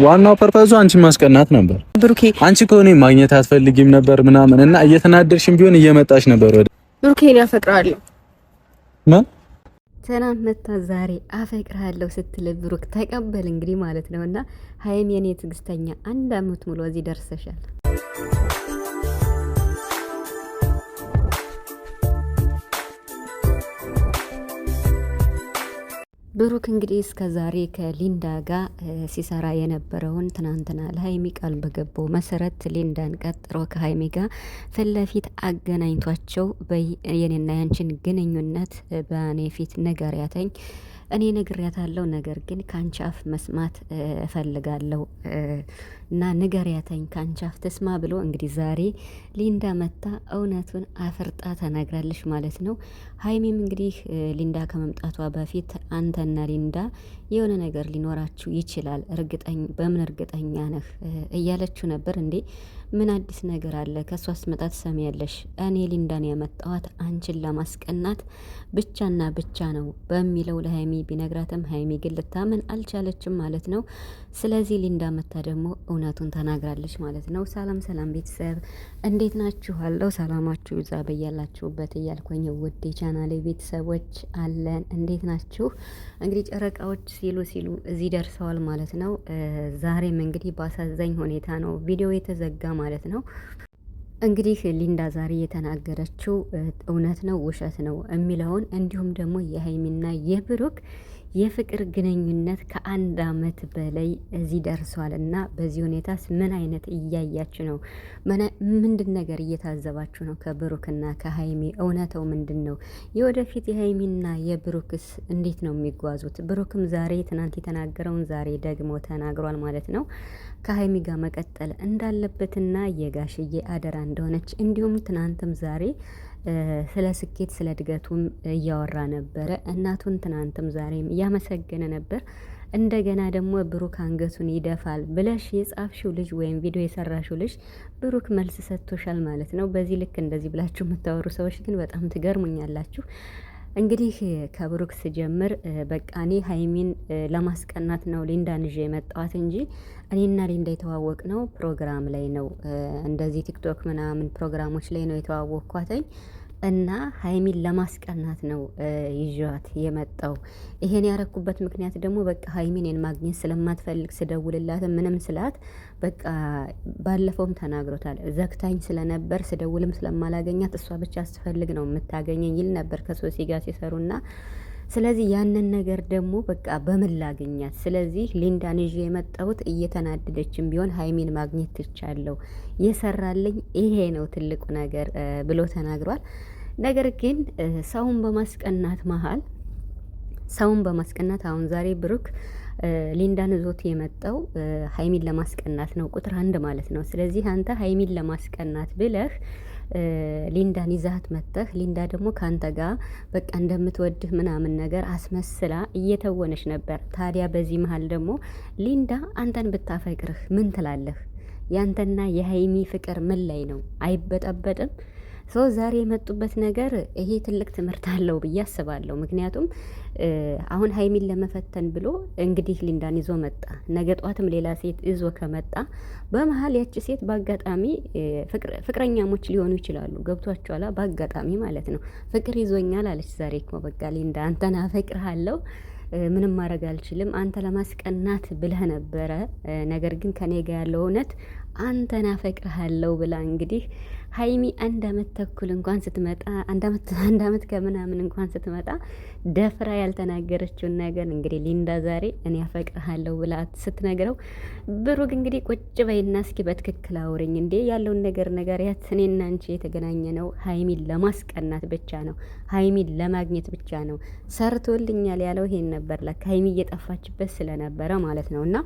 ዋናው ፐርፐዙ አንቺ ማስቀናት ነበር ብሩኬ። አንቺ ከሆነ ማግኘት አትፈልጊም ነበር ምናምን እና እየተናደርሽም ቢሆን እየመጣሽ ነበር ወደ ብሩኬ። እኔ አፈቅራለሁ ማን ትናንት መታ ዛሬ አፈቅርሃለሁ ስትል ብሩክ ተቀበል እንግዲህ ማለት ነውና ሀይሚ የኔ ትዕግስተኛ 1 አመት ሙሉ እዚህ ደርሰሻል። ብሩክ እንግዲህ እስከ ዛሬ ከሊንዳ ጋር ሲሰራ የነበረውን ትናንትና ለሀይሚ ቃል በገባው መሰረት ሊንዳን ቀጥሮ ከሀይሚ ጋር ፊት ለፊት አገናኝቷቸው የኔና ያንቺን ግንኙነት በእኔ ፊት ንገሪያተኝ እኔ ነግሬያታለሁ፣ ነገር ግን ካንቺ አፍ መስማት እፈልጋለሁ እና ንገሪያተኝ ካንቺ አፍ ተስማ ብሎ እንግዲህ ዛሬ ሊንዳ መታ እውነቱን አፍርጣ ተናግራለች ማለት ነው። ሀይሚም እንግዲህ ሊንዳ ከመምጣቷ በፊት አንተና ሊንዳ የሆነ ነገር ሊኖራችሁ ይችላል፣ በምን እርግጠኛ ነህ እያለችው ነበር። እንዴ ምን አዲስ ነገር አለ? ከሷ ስትመጣ ትሰሚያለሽ። እኔ ሊንዳን ያመጣኋት አንቺን ለማስቀናት ብቻና ብቻ ነው በሚለው ለሀይሚ ቢነግራትም ሀይሚ ግን ልታመን አልቻለችም ማለት ነው። ስለዚህ ሊንዳ መታ ደግሞ እውነቱን ተናግራለች ማለት ነው። ሰላም ሰላም ቤተሰብ እንዴት ናችሁ? አለው ሰላማችሁ ይዛ በያላችሁበት እያልኩኝ ውድ ቻናሌ ቤተሰቦች አለን። እንዴት ናችሁ? እንግዲህ ጨረቃዎች ሲሉ እዚህ ደርሰዋል ማለት ነው። ዛሬም እንግዲህ በአሳዛኝ ሁኔታ ነው ቪዲዮ የተዘጋ ማለት ነው። እንግዲህ ሊንዳ ዛሬ የተናገረችው እውነት ነው ውሸት ነው የሚለውን እንዲሁም ደግሞ የሀይሚና የብሩክ የፍቅር ግንኙነት ከ1 አመት በላይ እዚህ ደርሷል እና በዚህ ሁኔታስ ምን አይነት እያያችሁ ነው? ምንድን ነገር እየታዘባችሁ ነው? ከብሩክና ከሀይሚ እውነታው ምንድን ነው? የወደፊት የሀይሚና የብሩክስ እንዴት ነው የሚጓዙት? ብሩክም ዛሬ ትናንት የተናገረውን ዛሬ ደግሞ ተናግሯል ማለት ነው። ከሀይሚ ጋር መቀጠል እንዳለበትና የጋሽዬ አደራ እንደሆነች እንዲሁም ትናንትም ዛሬ ስለ ስኬት ስለ እድገቱም እያወራ ነበረ። እናቱን ትናንትም ዛሬም እያመሰገነ ነበር። እንደገና ደግሞ ብሩክ አንገቱን ይደፋል ብለሽ የጻፍሽው ልጅ ወይም ቪዲዮ የሰራሽው ልጅ ብሩክ መልስ ሰጥቶሻል ማለት ነው። በዚህ ልክ እንደዚህ ብላችሁ የምታወሩ ሰዎች ግን በጣም ትገርሙኛላችሁ። እንግዲህ ከብሩክ ስጀምር በቃ እኔ ሀይሚን ለማስቀናት ነው ሊንዳን ይዤ የመጣዋት እንጂ እኔና ሊንዳ የተዋወቅ ነው ፕሮግራም ላይ ነው። እንደዚህ ቲክቶክ ምናምን ፕሮግራሞች ላይ ነው የተዋወቅኳተኝ እና ሀይሚን ለማስቀናት ነው ይዣት የመጣው። ይሄን ያረኩበት ምክንያት ደግሞ በቃ ሀይሚን ማግኘት ስለማትፈልግ ስደውልላት ምንም ስላት በቃ ባለፈውም ተናግሮታል። ዘግታኝ ስለነበር ስደውልም ስለማላገኛት እሷ ብቻ ስትፈልግ ነው የምታገኘኝ ይል ነበር ከሶሲ ጋር ሲሰሩና ስለዚህ ያንን ነገር ደግሞ በቃ በምን ላገኛት? ስለዚህ ሊንዳን ይዤ የመጣሁት እየተናደደችም ቢሆን ሀይሚን ማግኘት ትቻለሁ፣ የሰራልኝ ይሄ ነው ትልቁ ነገር ብሎ ተናግሯል። ነገር ግን ሰውን በማስቀናት አሁን ዛሬ ብሩክ ሊንዳን ዞት የመጣው ሀይሚን ለማስቀናት ነው፣ ቁጥር 1 ማለት ነው። ስለዚህ አንተ ሀይሚን ለማስቀናት ብለህ ሊንዳን ይዛት መጥተህ ሊንዳ ደግሞ ካንተ ጋር በቃ እንደምትወድህ ምናምን ነገር አስመስላ እየተወነች ነበር። ታዲያ በዚህ መሀል ደግሞ ሊንዳ አንተን ብታፈቅርህ ምን ትላለህ? ያንተና የሀይሚ ፍቅር ምን ላይ ነው? አይበጠበጥም? ሰው ዛሬ የመጡበት ነገር ይሄ ትልቅ ትምህርት አለው ብዬ አስባለሁ። ምክንያቱም አሁን ሀይሚን ለመፈተን ብሎ እንግዲህ ሊንዳን ይዞ መጣ። ነገ ጧትም ሌላ ሴት ይዞ ከመጣ በመሀል ያቺ ሴት በአጋጣሚ ፍቅረኛሞች ሊሆኑ ይችላሉ። ገብቷቸኋላ? በአጋጣሚ ማለት ነው። ፍቅር ይዞኛል አለች ዛሬ እኮ በቃ ሊንዳ አንተን አፈቅርሃለሁ ምንም ማድረግ አልችልም፣ አንተ ለማስቀናት ብለህ ነበረ፣ ነገር ግን ከኔ ጋር ያለው እውነት አንተን አፈቅርሃለሁ ብላ እንግዲህ ሀይሚ 1 አመት ተኩል እንኳን ስትመጣ 1 አመት ከምናምን እንኳን ስትመጣ ደፍራ ያልተናገረችውን ነገር እንግዲህ ሊንዳ ዛሬ እኔ አፈቅርሃለሁ ብላ ስትነግረው ብሩክ እንግዲህ ቁጭ በይና እስኪ በትክክል አውሪኝ እንዴ ያለውን ነገር ያት እኔና አንቺ የተገናኘ ነው ሀይሚን ለማስቀናት ብቻ ነው፣ ሀይሚን ለማግኘት ብቻ ነው፣ ሰርቶልኛል ያለው ይሄን ነበር። ለካ ሀይሚ እየጠፋችበት ስለነበረ ማለት ነውና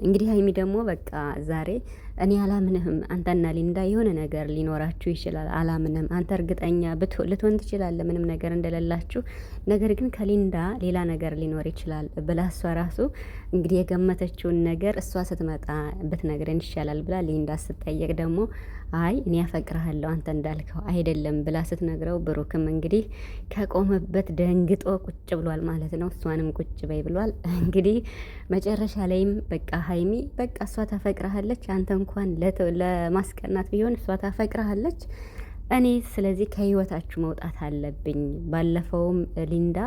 እንግዲህ ሀይሚ ደግሞ በቃ ዛሬ እኔ አላምንህም። አንተና ሊንዳ የሆነ ነገር ሊኖራችሁ ይችላል፣ አላምንህም። አንተ እርግጠኛ ልትሆን ትችላለህ ምንም ነገር እንደሌላችሁ፣ ነገር ግን ከሊንዳ ሌላ ነገር ሊኖር ይችላል ብላ እሷ ራሱ እንግዲህ የገመተችውን ነገር እሷ ስትመጣ ብትነግረን ይሻላል ብላ ሊንዳ ስትጠየቅ ደግሞ አይ እኔ ያፈቅርሃለሁ አንተ እንዳልከው አይደለም ብላ ስትነግረው ብሩክም እንግዲህ ከቆመበት ደንግጦ ቁጭ ብሏል ማለት ነው። እሷንም ቁጭ በይ ብሏል። እንግዲህ መጨረሻ ላይም በቃ ሀይሚ በቃ እሷ ታፈቅርሃለች፣ አንተ እንኳን ለማስቀናት ቢሆን እሷ ታፈቅርሃለች እኔ ስለዚህ ከህይወታችሁ መውጣት አለብኝ። ባለፈውም ሊንዳ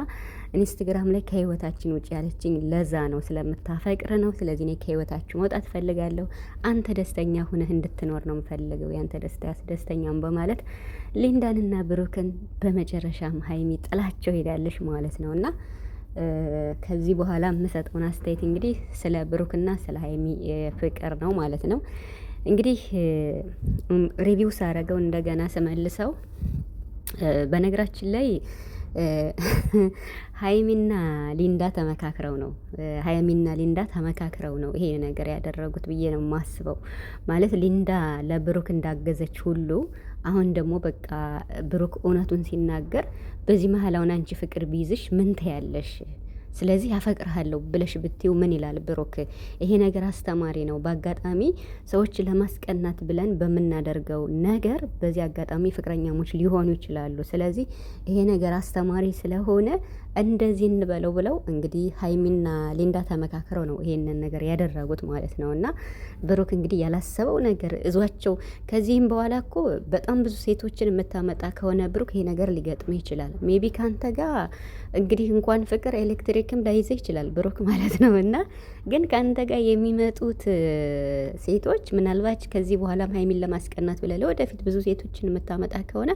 ኢንስታግራም ላይ ከህይወታችን ውጭ ያለችኝ ለዛ ነው ስለምታፈቅር ነው። ስለዚህ እኔ ከህይወታችሁ መውጣት ፈልጋለሁ። አንተ ደስተኛ ሁነህ እንድትኖር ነው የምፈልገው። ያንተ ደስታ ያስደስተኛም በማለት ሊንዳንና ብሩክን በመጨረሻም ሀይሚ ጥላቸው ሄዳለች ማለት ነው። እና ከዚህ በኋላ የምሰጠውን አስተያየት እንግዲህ ስለ ብሩክና ስለ ሀይሚ ፍቅር ነው ማለት ነው። እንግዲህ ሪቪው ሳረገው እንደገና ስመልሰው በነገራችን ላይ ሀይሚና ሊንዳ ተመካክረው ነው ይሄ ነገር ያደረጉት ብዬ ነው የማስበው። ማለት ሊንዳ ለብሩክ እንዳገዘች ሁሉ አሁን ደግሞ በቃ ብሩክ እውነቱን ሲናገር በዚህ መሀል አሁን አንቺ ፍቅር ቢይዝሽ ምን ትያለሽ? ስለዚህ አፈቅርሃለሁ ብለሽ ብትይው ምን ይላል ብሩክ? ይሄ ነገር አስተማሪ ነው። በአጋጣሚ ሰዎች ለማስቀናት ብለን በምናደርገው ነገር በዚህ አጋጣሚ ፍቅረኛሞች ሊሆኑ ይችላሉ። ስለዚህ ይሄ ነገር አስተማሪ ስለሆነ እንደዚህ እንበለው ብለው እንግዲህ ሀይሚና ሊንዳ ተመካክረው ነው ይሄንን ነገር ያደረጉት ማለት ነው። እና ብሩክ እንግዲህ ያላሰበው ነገር እዟቸው ከዚህም በኋላ እኮ በጣም ብዙ ሴቶችን የምታመጣ ከሆነ ብሩክ ይሄ ነገር ሊገጥም ይችላል። ሜቢ ካንተ ጋር እንግዲህ እንኳን ፍቅር ኤሌክትሪክም ላይዘ ይችላል ብሩክ ማለት ነው። እና ግን ከአንተ ጋር የሚመጡት ሴቶች ምናልባት ከዚህ በኋላም ሀይሚን ለማስቀናት ብለህ ለወደፊት ብዙ ሴቶችን የምታመጣ ከሆነ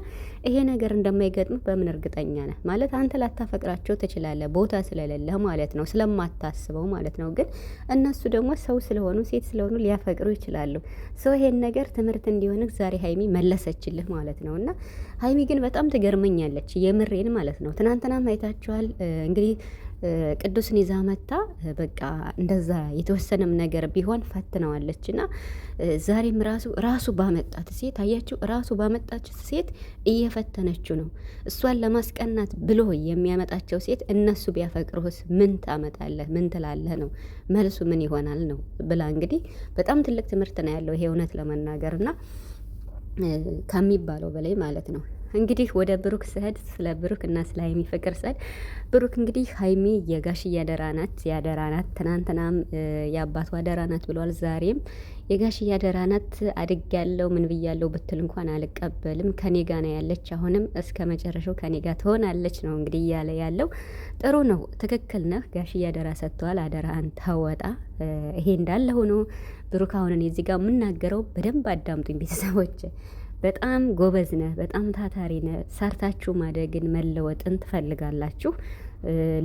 ይሄ ነገር እንደማይገጥም በምን እርግጠኛ ነህ? ማለት አንተ ላታፈቅራቸው ትችላለህ፣ ቦታ ስለሌለህ ማለት ነው፣ ስለማታስበው ማለት ነው። ግን እነሱ ደግሞ ሰው ስለሆኑ ሴት ስለሆኑ ሊያፈቅሩ ይችላሉ። ሰው ይሄን ነገር ትምህርት እንዲሆንህ ዛሬ ሀይሚ መለሰችልህ ማለት ነው። እና ሀይሚ ግን በጣም ትገርመኛለች፣ የምሬን ማለት ነው። ትናንትናም አይታችኋል እንግዲህ ቅዱስን ይዛ መታ በቃ እንደዛ የተወሰነም ነገር ቢሆን ፈትነዋለች። እና ዛሬም ራሱ ባመጣት ሴት አያችሁ፣ ራሱ ባመጣች ሴት እየፈተነችው ነው። እሷን ለማስቀናት ብሎ የሚያመጣቸው ሴት እነሱ ቢያፈቅሩህስ ምን ታመጣለህ? ምን ትላለህ ነው መልሱ፣ ምን ይሆናል ነው ብላ እንግዲህ በጣም ትልቅ ትምህርት ነው ያለው ይሄ እውነት ለመናገር እና ከሚባለው በላይ ማለት ነው። እንግዲህ ወደ ብሩክ ስሄድ ስለ ብሩክ እና ስለ ሀይሚ ፍቅር ስሄድ ብሩክ እንግዲህ ሀይሚ የጋሽዬ አደራ ናት። ትናንትናም የአባቱ አደራ ናት ብሏል። ዛሬም የጋሽዬ አደራ ናት። አድግ ያለው ምን ብያለው ብትል እንኳን አልቀበልም፣ ከኔ ጋ ነው ያለች፣ አሁንም እስከ መጨረሻው ከኔ ጋ ትሆናለች ነው እንግዲህ እያለ ያለው። ጥሩ ነው፣ ትክክል ነህ። ጋሽዬ አደራ ሰጥተዋል። አደራህን ተወጣ። ይሄ እንዳለ ሆኖ ብሩክ አሁንን እዚህ ጋር የምናገረው በደንብ አዳምጡኝ ቤተሰቦች። በጣም ጎበዝ ነህ፣ በጣም ታታሪ ነህ። ሰርታችሁ ማደግን መለወጥን ትፈልጋላችሁ።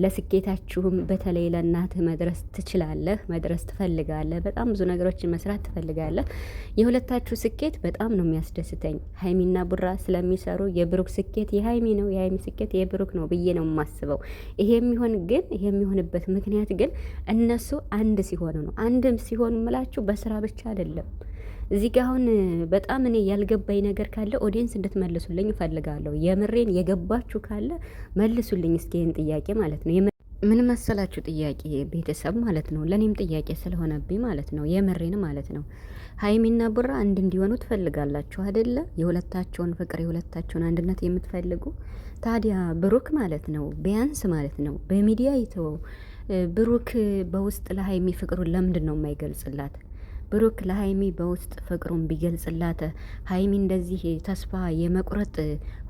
ለስኬታችሁም በተለይ ለእናትህ መድረስ ትችላለህ፣ መድረስ ትፈልጋለህ። በጣም ብዙ ነገሮችን መስራት ትፈልጋለህ። የሁለታችሁ ስኬት በጣም ነው የሚያስደስተኝ። ሀይሚና ቡራ ስለሚሰሩ የብሩክ ስኬት የሀይሚ ነው፣ የሀይሚ ስኬት የብሩክ ነው ብዬ ነው የማስበው። ይሄ የሚሆንበት ምክንያት ግን እነሱ አንድ ሲሆኑ ነው። አንድም ሲሆኑ ምላችሁ በስራ ብቻ አይደለም። እዚህ ጋ አሁን በጣም እኔ ያልገባኝ ነገር ካለ ኦዲየንስ እንድትመልሱልኝ እፈልጋለሁ። የምሬን የገባችሁ ካለ መልሱልኝ እስኪ ይህን ጥያቄ ማለት ነው። ምን መሰላችሁ ጥያቄ ቤተሰብ ማለት ነው፣ ለእኔም ጥያቄ ስለሆነብኝ ማለት ነው፣ የምሬን ማለት ነው። ሀይሚና ቡራ አንድ እንዲሆኑ ትፈልጋላችሁ አይደለ? የሁለታቸውን ፍቅር የሁለታቸውን አንድነት የምትፈልጉ ታዲያ ብሩክ ማለት ነው ቢያንስ ማለት ነው በሚዲያ ይተወው። ብሩክ በውስጥ ለሀይሚ ፍቅሩን ለምንድን ነው የማይገልጽላት? ብሩክ ለሀይሚ በውስጥ ፍቅሩን ቢገልጽላት ሀይሚ እንደዚህ ተስፋ የመቁረጥ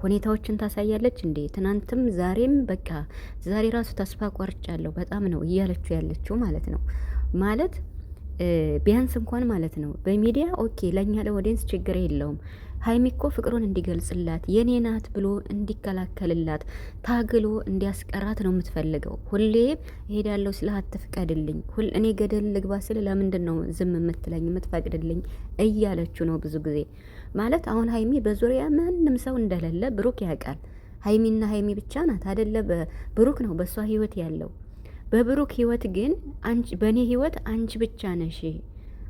ሁኔታዎችን ታሳያለች እንዴ? ትናንትም ዛሬም በቃ ዛሬ ራሱ ተስፋ ቆርጫለሁ በጣም ነው እያለችው ያለችው ማለት ነው። ማለት ቢያንስ እንኳን ማለት ነው በሚዲያ ኦኬ፣ ለእኛ ለኦዲየንስ ችግር የለውም። ሀይሚ እኮ ፍቅሩን እንዲገልጽላት የኔ ናት ብሎ እንዲከላከልላት ታግሎ እንዲያስቀራት ነው የምትፈልገው። ሁሌም እሄዳለሁ ስለ አትፍቀድልኝ፣ እኔ ገደል ልግባ ስል ለምንድን ነው ዝም የምትለኝ የምትፈቅድልኝ እያለችው ነው ብዙ ጊዜ ማለት። አሁን ሀይሚ በዙሪያ ማንም ሰው እንደሌለ ብሩክ ያውቃል። ሀይሚና ሀይሚ ብቻ ናት አደለ? ብሩክ ነው በእሷ ህይወት ያለው። በብሩክ ህይወት ግን በእኔ ህይወት አንቺ ብቻ ነሽ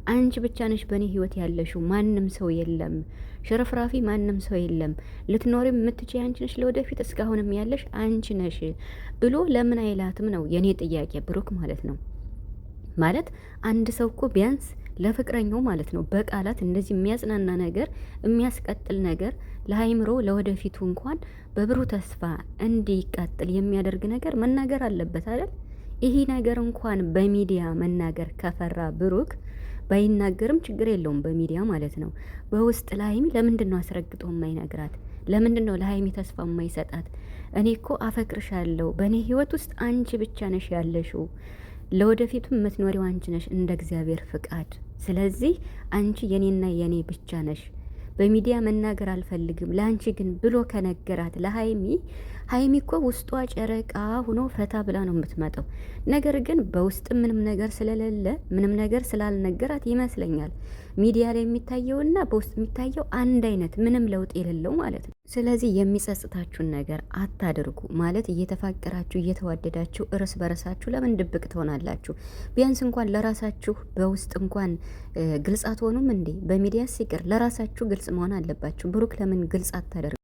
አንቺ ብቻ ነሽ በእኔ ህይወት ያለሽው፣ ማንም ሰው የለም፣ ሽርፍራፊ ማንም ሰው የለም፣ ልትኖሪም የምትችይ አንቺ ነሽ፣ ለወደፊት እስካሁንም ያለሽ አንቺ ነሽ ብሎ ለምን አይላትም ነው የኔ ጥያቄ። ብሩክ ማለት ነው ማለት አንድ ሰው እኮ ቢያንስ ለፍቅረኛው ማለት ነው በቃላት እንደዚህ የሚያጽናና ነገር የሚያስቀጥል ነገር ለሀይምሮ ለወደፊቱ እንኳን በብሩህ ተስፋ እንዲቀጥል የሚያደርግ ነገር መናገር አለበት አይደል? ይሄ ነገር እንኳን በሚዲያ መናገር ከፈራ ብሩክ ባይናገርም ችግር የለውም፣ በሚዲያ ማለት ነው። በውስጥ ለሀይሚ ለምንድን ነው አስረግጦ የማይነግራት? ለምንድን ነው ለሀይሚ ተስፋ የማይሰጣት? እኔ እኮ አፈቅርሻለሁ፣ በእኔ ህይወት ውስጥ አንቺ ብቻ ነሽ ያለሽው፣ ለወደፊቱም የምትኖሪው አንቺ ነሽ እንደ እግዚአብሔር ፍቃድ። ስለዚህ አንቺ የኔና የኔ ብቻ ነሽ፣ በሚዲያ መናገር አልፈልግም ለአንቺ ግን ብሎ ከነገራት ለሀይሚ ሀይሚ እኮ ውስጧ ጨረቃ ሆኖ ፈታ ብላ ነው የምትመጣው። ነገር ግን በውስጥ ምንም ነገር ስለሌለ ምንም ነገር ስላልነገራት ይመስለኛል ሚዲያ ላይ የሚታየውና በውስጥ የሚታየው አንድ አይነት ምንም ለውጥ የሌለው ማለት ነው። ስለዚህ የሚጸጽታችሁን ነገር አታድርጉ። ማለት እየተፋቀራችሁ እየተዋደዳችሁ እርስ በርሳችሁ ለምን ድብቅ ትሆናላችሁ? ቢያንስ እንኳን ለራሳችሁ በውስጥ እንኳን ግልጽ አትሆኑም እንዴ? በሚዲያ ሲቀር ለራሳችሁ ግልጽ መሆን አለባችሁ። ብሩክ ለምን ግልጽ አታደርጉ?